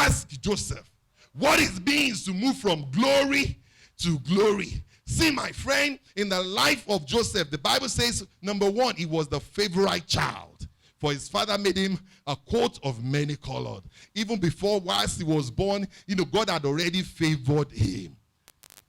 ask Joseph what it means to move from glory to glory. See, my friend, in the life of Joseph, the Bible says, number one, he was the favorite child. For his father made him a coat of many colors. Even before, whilst he was born, God had already favored him.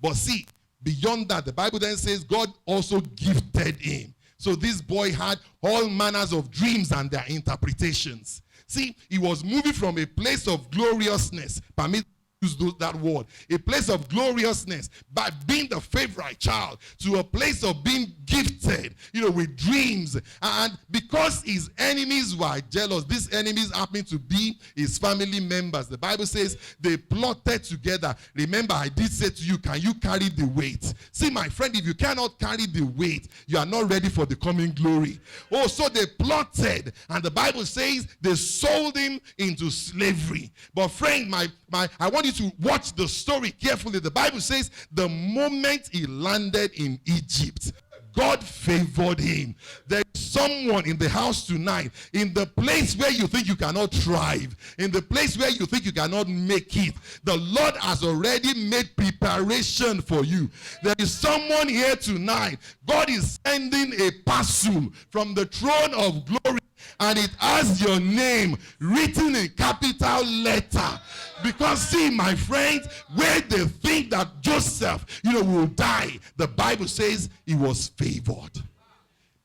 But see, beyond that, the Bible then says God also gifted him. So this boy had all manners of dreams and their interpretations. See, he was moving from a place of gloriousness, permit use that word, a place of gloriousness by being the favorite child, to a place of being gifted, with dreams. And because his enemies were jealous, these enemies happened to be his family members. The Bible says they plotted together. Remember, I did say to you, can you carry the weight? See, my friend, if you cannot carry the weight, you are not ready for the coming glory. Oh, so they plotted, and the Bible says they sold him into slavery. But friend, I want you to watch the story carefully. The Bible says the moment he landed in Egypt, God favored him. There's someone in the house tonight, in the place where you think you cannot thrive, in the place where you think you cannot make it, the Lord has already made preparation for you. There is someone here tonight. God is sending a parcel from the throne of glory, and it has your name written in capital letter. Because see, my friends, where they think that Joseph, will die, the Bible says he was favored.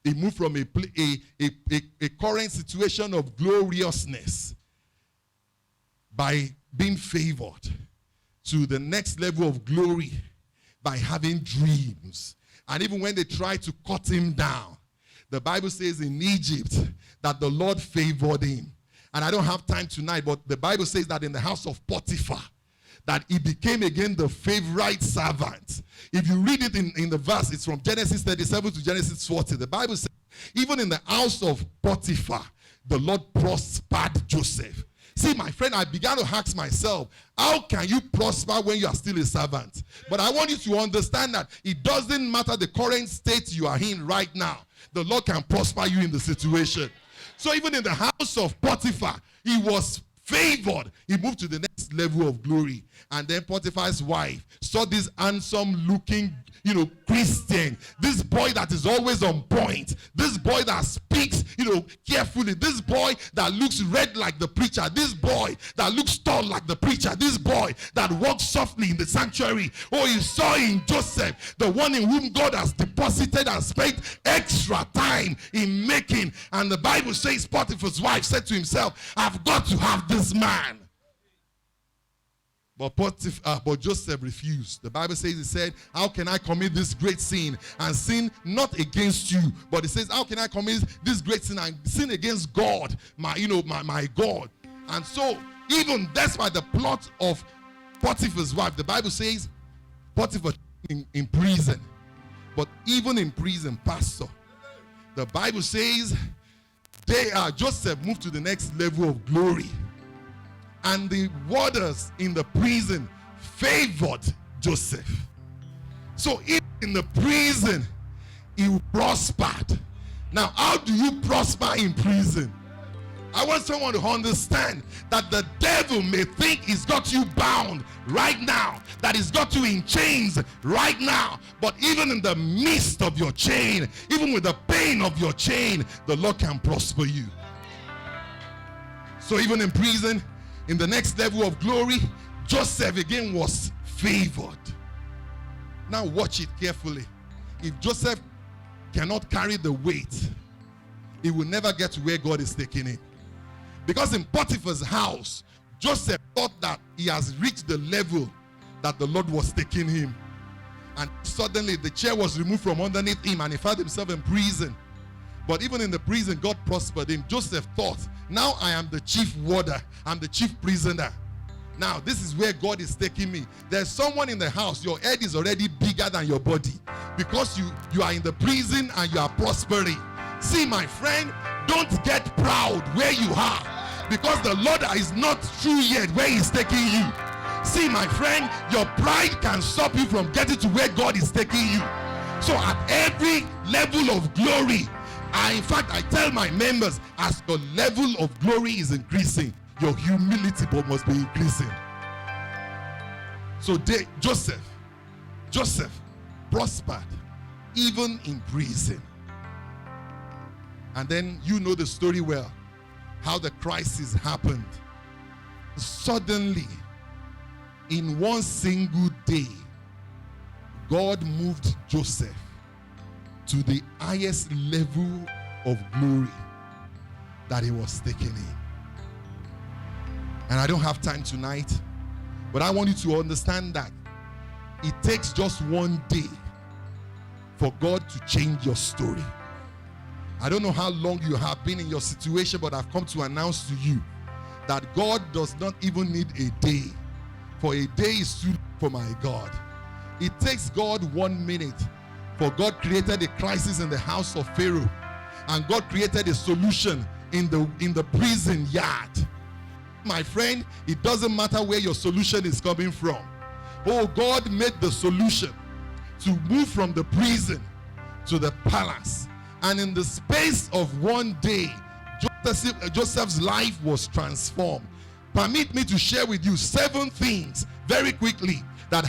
He moved from a current situation of gloriousness by being favored to the next level of glory by having dreams. And even when they tried to cut him down, the Bible says in Egypt that the Lord favored him. And I don't have time tonight, but the Bible says that in the house of Potiphar, that he became again the favorite servant. If you read it in the verse, it's from Genesis 37 to Genesis 40. The Bible says, even in the house of Potiphar, the Lord prospered Joseph. See, my friend, I began to ask myself, how can you prosper when you are still a servant? But I want you to understand that it doesn't matter the current state you are in right now. The Lord can prosper you in the situation. So even in the house of Potiphar, he was favored. He moved to the next level of glory. And then Potiphar's wife saw this handsome looking, Christian. This boy that is always on point. This boy that speaks, carefully. This boy that looks red like the preacher. This boy that looks tall like the preacher. This boy that walks softly in the sanctuary. Oh, he saw in Joseph, the one in whom God has deposited and spent extra time in making. And the Bible says Potiphar's wife said to himself, I've got to have this man. But Joseph refused. The Bible says, he said, how can I commit this great sin and sin not against you? But it says, how can I commit this great sin and sin against God, my God? And so, even despite the plot of Potiphar's wife, the Bible says, Potiphar in prison. But even in prison, pastor, the Bible says, Joseph moved to the next level of glory. And the warders in the prison favored Joseph. So even in the prison, he prospered. Now, how do you prosper in prison? I want someone to understand that the devil may think he's got you bound right now, that he's got you in chains right now. But even in the midst of your chain, even with the pain of your chain, the Lord can prosper you. So even in prison, in the next level of glory, Joseph again was favored. Now watch it carefully. If Joseph cannot carry the weight, he will never get to where God is taking him. Because in Potiphar's house, Joseph thought that he has reached the level that the Lord was taking him. And suddenly the chair was removed from underneath him and he found himself in prison. But even in the prison, God prospered him. Joseph thought, now I am the chief warder. I'm the chief prisoner. Now, this is where God is taking me. There's someone in the house. Your head is already bigger than your body. Because you are in the prison and you are prospering. See, my friend, don't get proud where you are. Because the Lord is not through yet where he's taking you. See, my friend, your pride can stop you from getting to where God is taking you. So at every level of glory, in fact, I tell my members, as the level of glory is increasing, your humility must be increasing. So Joseph prospered even in prison. And then you know the story well, how the crisis happened. Suddenly, in one single day, God moved Joseph to the highest level of glory that he was taken in. And I don't have time tonight, but I want you to understand that it takes just one day for God to change your story. I don't know how long you have been in your situation, but I've come to announce to you that God does not even need a day, for a day is too long for my God. It takes God 1 minute, for God created a crisis in the house of Pharaoh, and God created a solution in the prison yard. My friend, it doesn't matter where your solution is coming from. Oh, God made the solution to move from the prison to the palace. And in the space of one day, Joseph's life was transformed. Permit me to share with you 7 things very quickly